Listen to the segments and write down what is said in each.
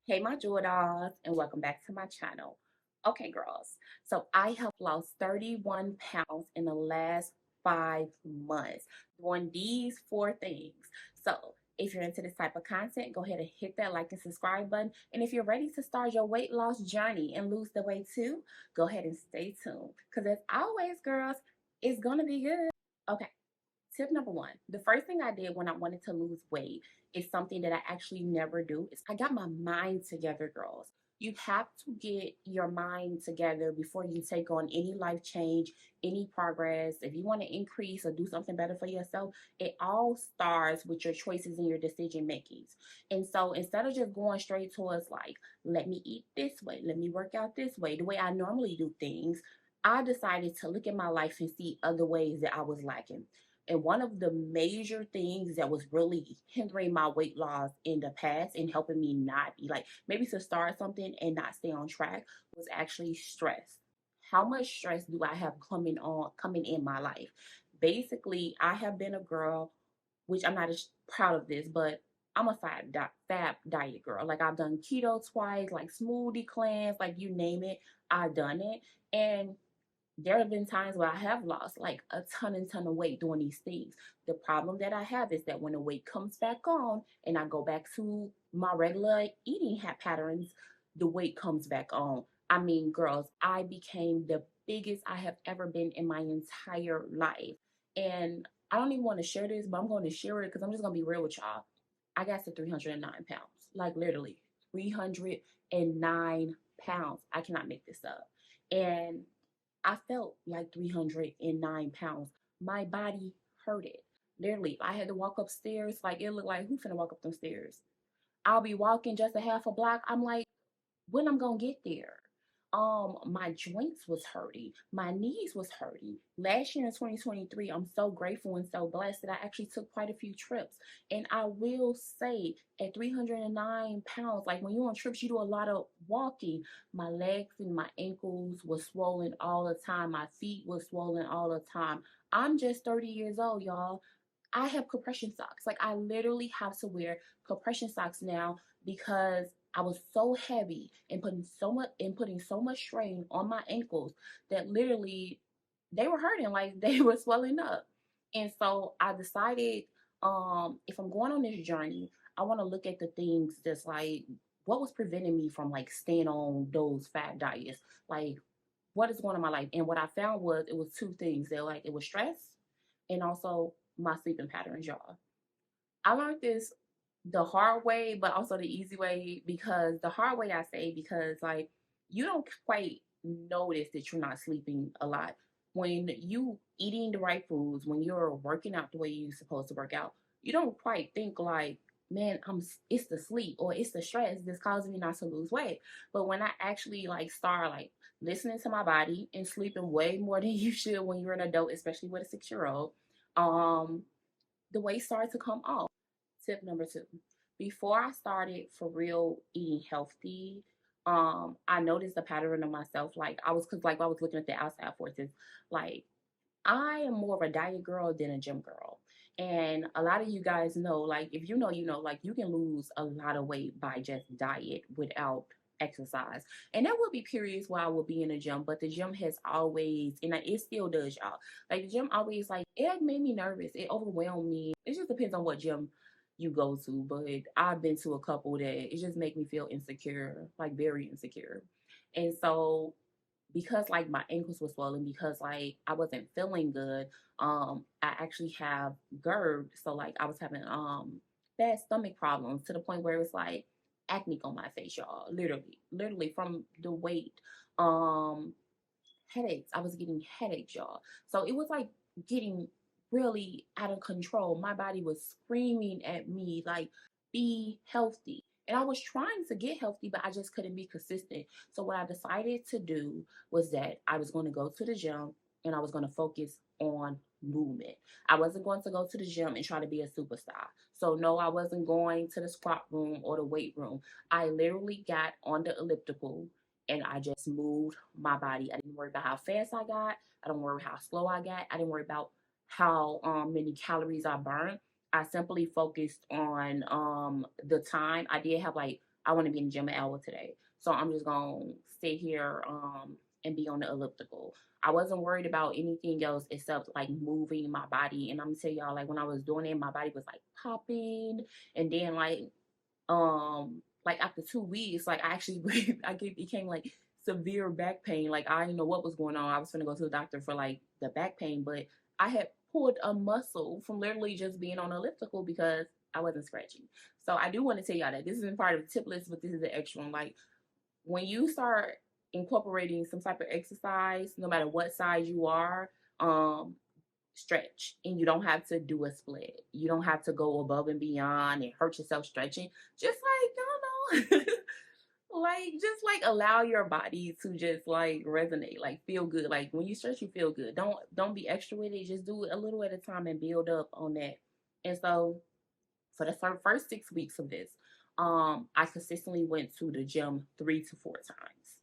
Hey, my jewel dolls, and welcome back to my channel. Okay, girls, so I have lost 31 pounds in the last 5 months doing these four things. So, if you're into this type of content, go ahead and hit that like and subscribe button. And if you're ready to start your weight loss journey and lose the weight too, go ahead and stay tuned. Because as always, girls, it's gonna be good. Okay. Tip number one, the first thing I did when I wanted to lose weight is something that I actually never do. Is I got my mind together, girls. You have to get your mind together before you take on any life change, any progress. If you want to increase or do something better for yourself, it all starts with your choices and your decision makings. And so instead of just going straight towards like, let me eat this way, let me work out this way, the way I normally do things, I decided to look at my life and see other ways that I was lacking. And one of the major things that was really hindering my weight loss in the past and helping me not be like maybe to start something and not stay on track was actually stress. How much stress do I have coming in my life? Basically, I have been a girl, which I'm not as proud of this, but I'm a fab diet girl. Like I've done keto twice, like smoothie cleanse, like you name it, I've done it. And there have been times where I have lost like a ton and ton of weight doing these things. The problem that I have is that when the weight comes back on and I go back to my regular eating patterns, the weight comes back on. I mean, girls, I became the biggest I have ever been in my entire life. And I don't even want to share this, but I'm going to share it because I'm just going to be real with y'all. I got to 309 pounds, like literally 309 pounds. I cannot make this up. And I felt like 309 pounds. My body hurted. Literally, I had to walk upstairs. Like, it looked like, who finna walk up them stairs? I'll be walking just a half a block. I'm like, when I'm gonna get there? My joints was hurting. My knees was hurting. Last year in 2023, I'm so grateful and so blessed that I actually took quite a few trips. And I will say, at 309 pounds, like when you're on trips, you do a lot of walking. My legs and my ankles were swollen all the time. My feet were swollen all the time. I'm just 30 years old, y'all. I have compression socks. Like I literally have to wear compression socks now because I was so heavy and putting so much strain on my ankles that literally they were hurting, like they were swelling up. And so I decided if I'm going on this journey, I want to look at the things that's like what was preventing me from like staying on those fat diets. Like what is going on in my life? And what I found was it was two things. They're like it was stress and also my sleeping patterns, y'all. I learned this the hard way, but also the easy way because the hard way I say because like you don't quite notice that you're not sleeping a lot when you eating the right foods, when you're working out the way you're supposed to work out. You don't quite think like, man, it's the sleep or it's the stress that's causing me not to lose weight. But when I actually like start like listening to my body and sleeping way more than you should when you're an adult, especially with a 6 year old, um, the weight started to come off. Tip number two. Before I started for real eating healthy, I noticed the pattern of myself. Like I was, cause like I was looking at the outside forces. Like I am more of a diet girl than a gym girl. And a lot of you guys know, like, if you know, you know, like, you can lose a lot of weight by just diet without exercise. And there will be periods where I will be in the gym, but the gym has always, and it still does, y'all. Like, the gym always, like, it made me nervous. It overwhelmed me. It just depends on what gym you go to. But I've been to a couple that it just make me feel insecure, like, very insecure. And so because like my ankles were swollen because like I wasn't feeling good, I actually have GERD. So like I was having bad stomach problems to the point where it was like acne on my face, y'all. Literally from the weight. Um Headaches. I was getting headaches, y'all. So it was like getting really out of control. My body was screaming at me, like, be healthy. And I was trying to get healthy, but I just couldn't be consistent. So, what I decided to do was that I was going to go to the gym and I was going to focus on movement. I wasn't going to go to the gym and try to be a superstar. So, no, I wasn't going to the squat room or the weight room. I literally got on the elliptical and I just moved my body. I didn't worry about how fast I got. I don't worry how slow I got. I didn't worry about how many calories I burned. I simply focused on the time. I did have like I want to be in the gym an hour today. So I'm just gonna sit here and be on the elliptical. I wasn't worried about anything else except like moving my body. And I'm gonna tell y'all, like when I was doing it, my body was like popping. And then like after 2 weeks, like I actually became like severe back pain. Like I didn't know what was going on. I was gonna go to the doctor for like the back pain, but I had pulled a muscle from literally just being on elliptical because I wasn't stretching. So I do want to tell y'all that this isn't part of the tip list, but this is the extra one. Like when you start incorporating some type of exercise, no matter what size you are, um, stretch, and you don't have to do a split. You don't have to go above and beyond and hurt yourself stretching. Just like, I don't know. Like just like allow your body to just like resonate, like feel good. Like when you stretch, you feel good. Don't be extra with it. Just do it a little at a time and build up on that. And so for the first 6 weeks of this, I consistently went to the gym 3 to 4 times,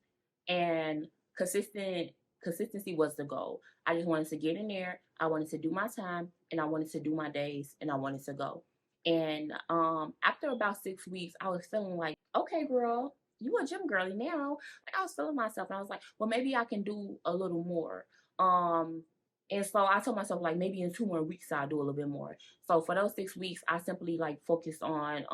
and consistency was the goal. I just wanted to get in there. I wanted to do my time, and I wanted to do my days, and I wanted to go. And after about 6 weeks, I was feeling like, okay, girl, you a gym girly now. Like I was feeling myself, and I was like, well, maybe I can do a little more. Um, and so I told myself like maybe in 2 more weeks I'll do a little bit more. So for those 6 weeks, I simply like focused on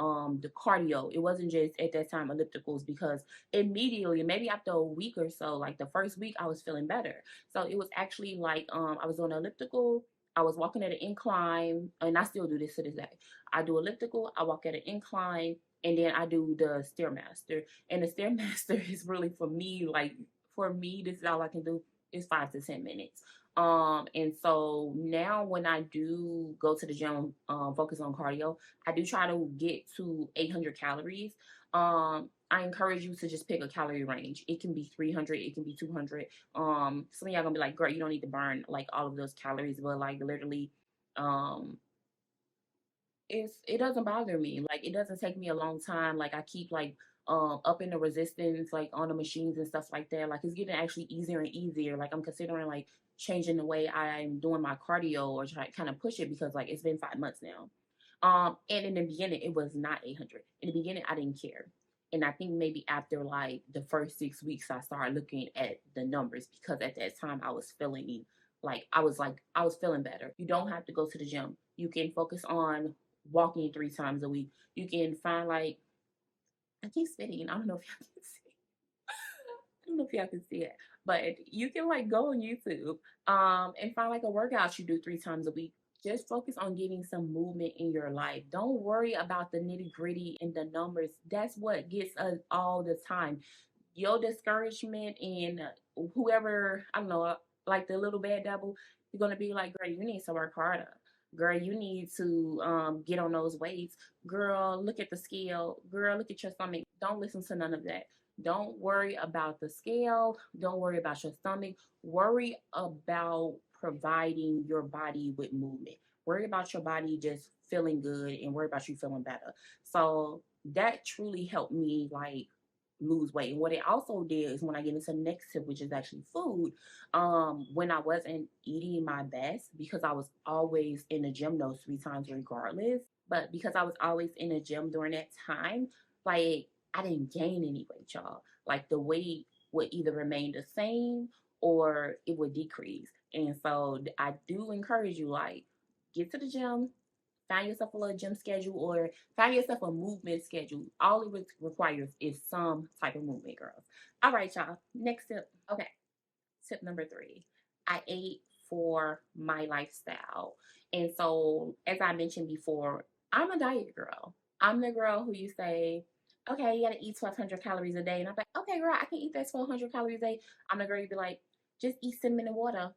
the cardio. It wasn't just at that time ellipticals because immediately, maybe after a week or so, like the first week, I was feeling better. So it was actually like I was on elliptical. I was walking at an incline, and I still do this to this day. I do elliptical. I walk at an incline, and then I do the stairmaster. And the stairmaster is really for me, like for me, this is all I can do is 5 to 10 minutes. And so now when I do go to the gym, focus on cardio, I do try to get to 800 calories. I encourage you to just pick a calorie range. It can be 300, it can be 200. Some of y'all gonna be like, girl, you don't need to burn like all of those calories, but like literally, um, it doesn't bother me. Like it doesn't take me a long time. Like I keep like up in the resistance like on the machines and stuff like that. Like it's getting actually easier and easier. Like I'm considering like changing the way I'm doing my cardio or try to kind of push it because like it's been 5 months now. And in the beginning it was not 800. In the beginning I didn't care. And I think maybe after like the first 6 weeks I started looking at the numbers because at that time I was feeling like I was feeling better. You don't have to go to the gym. You can focus on walking 3 times a week. You can find like I keep spitting. I don't know if y'all can see. I don't know if y'all can see it, but you can like go on YouTube and find like a workout you do 3 times a week. Just focus on getting some movement in your life. Don't worry about the nitty gritty and the numbers. That's what gets us all the time. Your discouragement and whoever, I don't know, like the little bad devil, you're gonna be like, girl, you need to work harder. Girl, you need to get on those weights. Girl, look at the scale. Girl, look at your stomach. Don't listen to none of that. Don't worry about the scale. Don't worry about your stomach. Worry about providing your body with movement. Worry about your body just feeling good and worry about you feeling better. So that truly helped me like lose weight. And what it also did is when I get into the next tip, which is actually food, when I wasn't eating my best, because I was always in the gym those 3 times regardless, but because I was always in the gym during that time, like I didn't gain any weight, y'all. Like the weight would either remain the same or it would decrease. And so I do encourage you, like, get to the gym, find yourself a little gym schedule or find yourself a movement schedule. All it requires is some type of movement, girls. All right, y'all. Next tip. Okay. Tip number 3. I ate for my lifestyle. And so, as I mentioned before, I'm a diet girl. I'm the girl who you say, okay, you gotta eat 1,200 calories a day. And I'm like, okay, girl, I can eat that 1,200 calories a day. I'm the girl you'd be like, just eat cinnamon and water.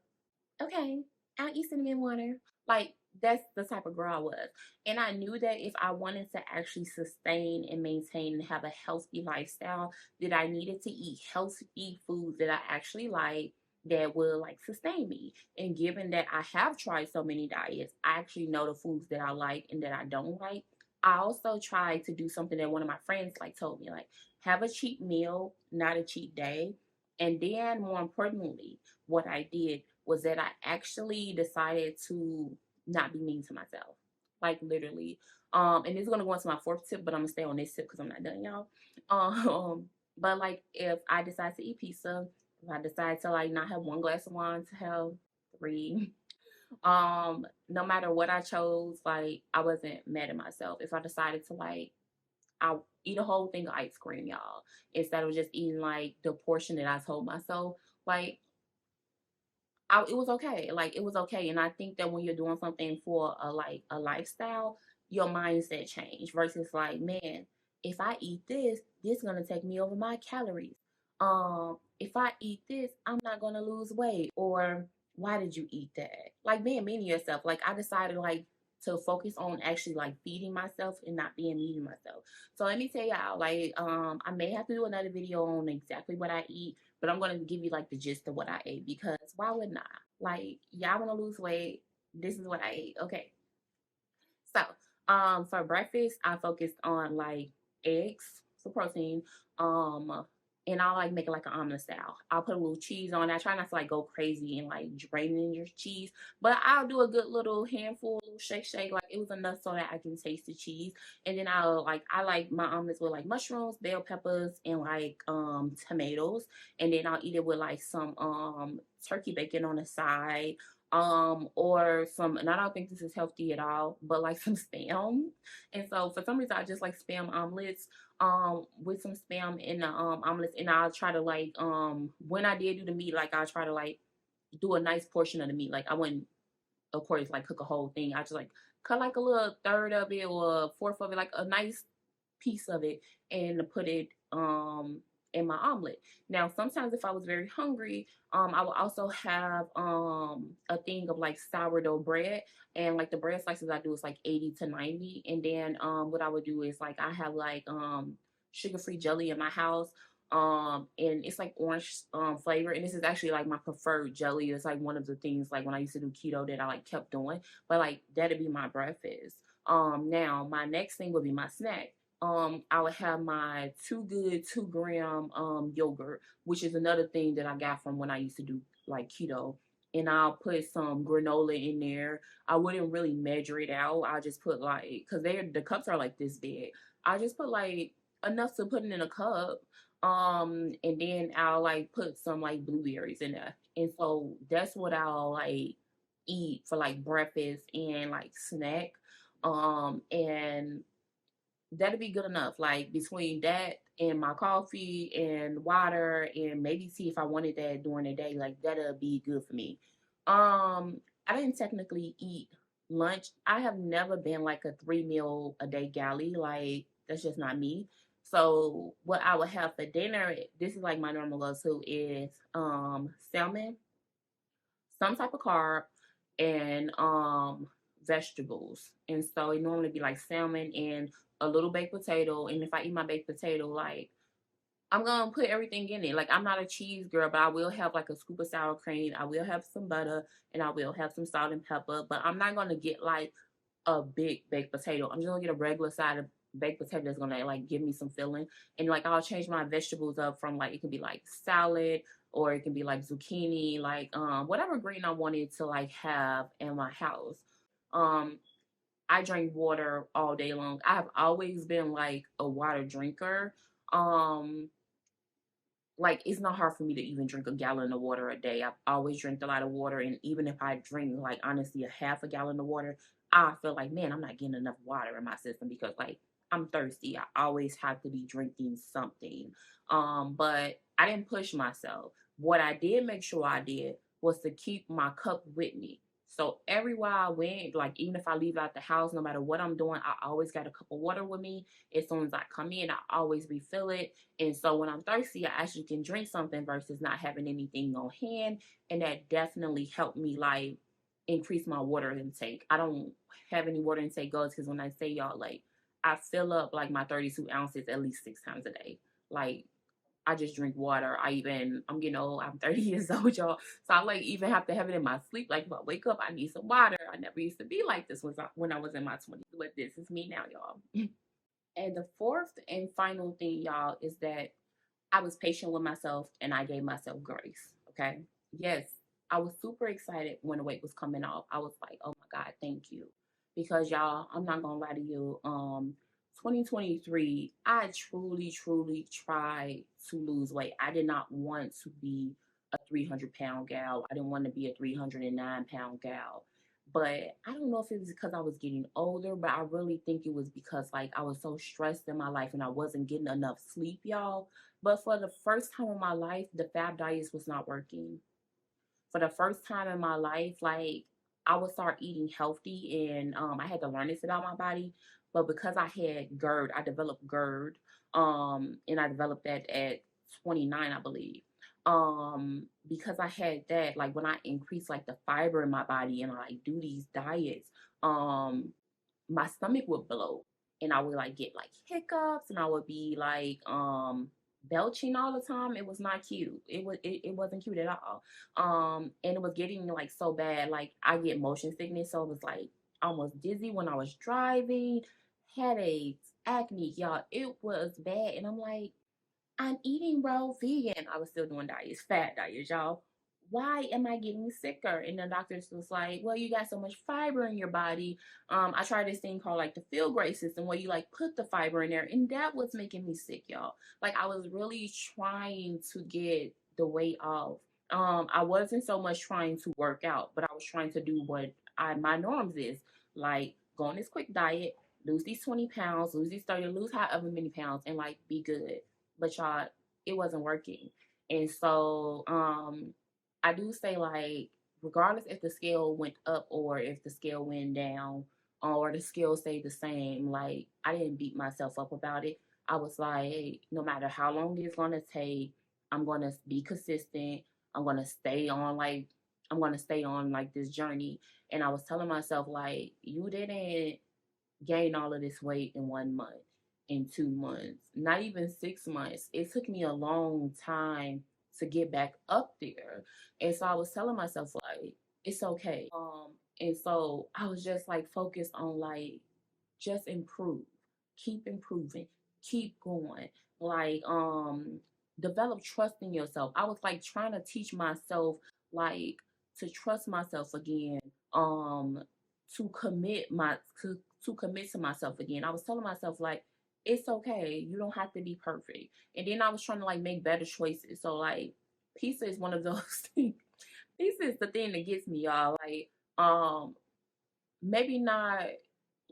Okay, I'll eat cinnamon water. Like that's the type of girl I was. And I knew that if I wanted to actually sustain and maintain and have a healthy lifestyle, that I needed to eat healthy foods that I actually like that will like sustain me. And given that I have tried so many diets, I actually know the foods that I like and that I don't like. I also tried to do something that one of my friends like told me, like have a cheat meal, not a cheat day. And then more importantly, what I did was that I actually decided to not be mean to myself. like literally. And it's gonna go into my fourth tip, but I'm gonna stay on this tip because I'm not done, y'all. But like if I decide to eat pizza, if I decide to like not have one glass of wine, to have three, no matter what I chose, like I wasn't mad at myself. If I decided to like I'll eat a whole thing of ice cream, y'all, instead of just eating like the portion that I told myself. Like it was okay. Like it was okay. And I think that when you're doing something for a lifestyle, your mindset change versus like, man, if I eat this, this is gonna take me over my calories. If I eat this, I'm not gonna lose weight. Or why did you eat that? Like being mean to yourself. Like I decided like to focus on actually like feeding myself and not being mean to myself. So let me tell y'all, like, I may have to do another video on exactly what I eat, but I'm gonna give you like the gist of what I ate because why wouldn't I? Like, y'all wanna lose weight? This is what I ate. Okay. So, for breakfast, I focused on like eggs for protein. Um, and I like make it like an omelet style. I'll put a little cheese on it. I try not to like go crazy and like draining your cheese, but I'll do a good little handful, little shake, like it was enough so that I can taste the cheese. And then I like my omelets with like mushrooms, bell peppers, and like tomatoes. And then I'll eat it with like some turkey bacon on the side, or some, and I don't think this is healthy at all, but like some spam. And so for some reason I just like spam omelets with some spam in the omelets. And I'll try to like when I did do the meat, like I'll try to like do a nice portion of the meat. Like I wouldn't, of course, like cook a whole thing. I just like cut like a little third of it or a fourth of it, like a nice piece of it, and put it in my omelet. Now sometimes if I was very hungry, I would also have a thing of like sourdough bread, and like the bread slices I do is like 80 to 90. And then what I would do is like I have like sugar-free jelly in my house, and it's like orange flavor, and this is actually like my preferred jelly. It's like one of the things like when I used to do keto that I like kept doing, but like that'd be my breakfast. Now my next thing would be my snack. I would have my Too Good 2 gram yogurt, which is another thing that I got from when I used to do like keto. And I'll put some granola in there. I wouldn't really measure it out. I just put like, cause the cups are like this big. I just put like enough to put it in a cup. And then I'll like put some like blueberries in there. And so that's what I'll like eat for like breakfast and like snack. And that'll be good enough. Like between that and my coffee and water and maybe tea if I wanted that during the day, like that'll be good for me. I didn't technically eat lunch. I have never been like a 3 meal a day galley. Like that's just not me. So what I would have for dinner, this is like my normal go-to is salmon, some type of carb, and vegetables. And so it normally be like salmon and a little baked potato. And if I eat my baked potato, like I'm gonna put everything in it. Like I'm not a cheese girl, but I will have like a scoop of sour cream. I will have some butter, and I will have some salt and pepper. But I'm not gonna get like a big baked potato. I'm just gonna get a regular side of baked potato that's gonna like give me some filling. And like I'll change my vegetables up from like it can be like salad, or it can be like zucchini, like whatever green I wanted to like have in my house. Um I drink water all day long. I have always been like a water drinker. Um like it's not hard for me to even drink a gallon of water a day. I've always drank a lot of water, and even if I drink like honestly a half a gallon of water, I feel like man, I'm not getting enough water in my system because like I'm thirsty. I always have to be drinking something. But I didn't push myself. What I did make sure I did was to keep my cup with me. So everywhere I went, like even if I leave out the house, no matter what I'm doing, I always got a cup of water with me. As soon as I come in, I always refill it, and so when I'm thirsty, I actually can drink something versus not having anything on hand. And that definitely helped me like increase my water intake. I don't have any water intake goals because when I say y'all, like I fill up like my 32 ounces at least 6 times a day. Like I just drink water. I'm getting old. I'm 30 years old, y'all. So I like even have to have it in my sleep. Like if I wake up, I need some water. I never used to be like this when I was in my 20s. But this is me now, y'all. And the fourth and final thing, y'all, is that I was patient with myself and I gave myself grace. Okay. Yes, I was super excited when the weight was coming off. I was like, oh my God, thank you. because y'all, I'm not gonna lie to you. 2023, I truly tried to lose weight. I did not want to be a 300-pound gal. I didn't want to be a 309-pound gal. But I don't know if it was because I was getting older, but I really think it was because like I was so stressed in my life and I wasn't getting enough sleep, y'all. But for the first time in my life, the fab diets was not working. For the first time in my life, like I would start eating healthy, and I had to learn this about my body. But because I had GERD, I developed GERD, and I developed that at 29, I believe. Because I had that, like when I increase like the fiber in my body and I like do these diets, um, my stomach would bloat and I would like get like hiccups and I would be like belching all the time. It was not cute. It wasn't cute at all. And it was getting like so bad, like I get motion sickness, so it was like almost dizzy when I was driving, headaches, acne, y'all. It was bad. And I'm like, I'm eating raw vegan. I was still doing diets, fat diets, y'all. Why am I getting sicker? And the doctors was like, well, you got so much fiber in your body. I tried this thing called like the feel great system where you like put the fiber in there, and that was making me sick, y'all. Like I was really trying to get the weight off. I wasn't so much trying to work out, but I was trying to do what my norms is, like go on this quick diet, lose these 20 pounds, lose these 30, lose however many pounds, and like be good. But y'all, it wasn't working. And so I do say like regardless if the scale went up or if the scale went down or the scale stayed the same, like I didn't beat myself up about it. I was like, hey, no matter how long it's gonna take, I'm gonna be consistent. I'm gonna stay on like I'm gonna stay on like this journey. And I was telling myself like you didn't gain all of this weight in 1 month, in 2 months, not even 6 months. It took me a long time to get back up there. And so I was telling myself, like, it's okay. And so I was just like focused on like just improve, keep improving, keep going. Like, develop trust in yourself. I was like trying to teach myself like to trust myself again. To commit my to commit to myself again. I was telling myself like it's okay. You don't have to be perfect. And then I was trying to like make better choices. So like pizza is one of those things. Pizza is the thing that gets me, y'all. Like maybe not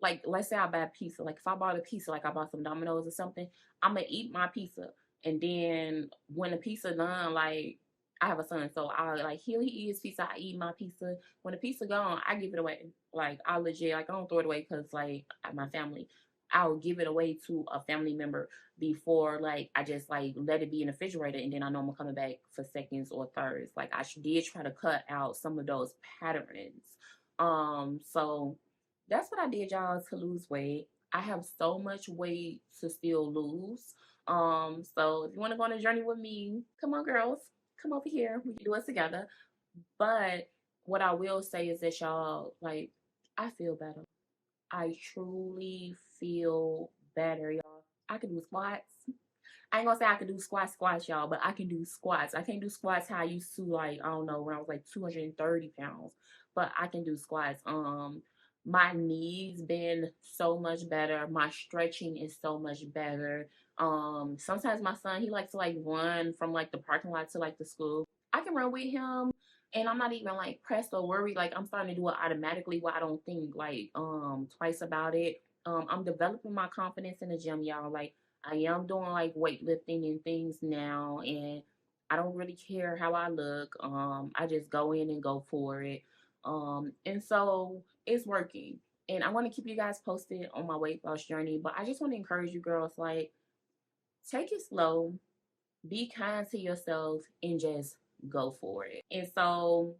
like let's say I buy a pizza. Like if I bought a pizza, like I bought some Domino's or something, I'm gonna eat my pizza. And then when the pizza done, like I have a son, so I like he eat his pizza, I eat my pizza. When the pizza gone, I give it away. Like I legit like I don't throw it away because like my family. I'll give it away to a family member before like I just like let it be in the refrigerator and then I know I'm coming back for seconds or thirds. Like I did try to cut out some of those patterns. So that's what I did, y'all, to lose weight. I have so much weight to still lose. So if you want to go on a journey with me, come on, girls, come over here. We can do it together. But what I will say is that y'all, like, I feel better. I truly feel better, y'all. I can do squats. I ain't gonna say I can do squats, y'all, but I can do squats. I can't do squats how I used to, like, I don't know, when I was like 230 pounds, but I can do squats. My knees been so much better. My stretching is so much better. Sometimes my son, he likes to like run from like the parking lot to like the school. I can run with him and I'm not even like pressed or worried. Like I'm starting to do it automatically where I don't think like twice about it. I'm developing my confidence in the gym, y'all. Like I am doing like weightlifting and things now, and I don't really care how I look. I just go in and go for it. And so it's working. And I want to keep you guys posted on my weight loss journey, but I just want to encourage you girls, like, take it slow, be kind to yourself, and just go for it. And so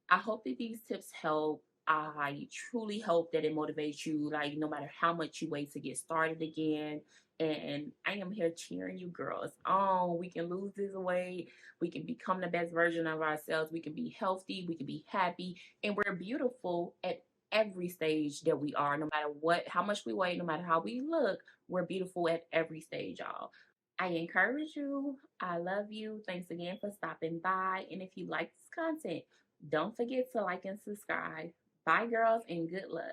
I hope that these tips help. I truly hope that it motivates you, like, no matter how much you wait to get started again. And I am here cheering you girls on. We can lose this weight. We can become the best version of ourselves. We can be healthy. We can be happy. And we're beautiful at every stage that we are, no matter how much we weigh, no matter how we look, we're beautiful at every stage, y'all. I encourage you. I love you. Thanks again for stopping by. And if you like this content, don't forget to like and subscribe. Bye, girls, and good luck.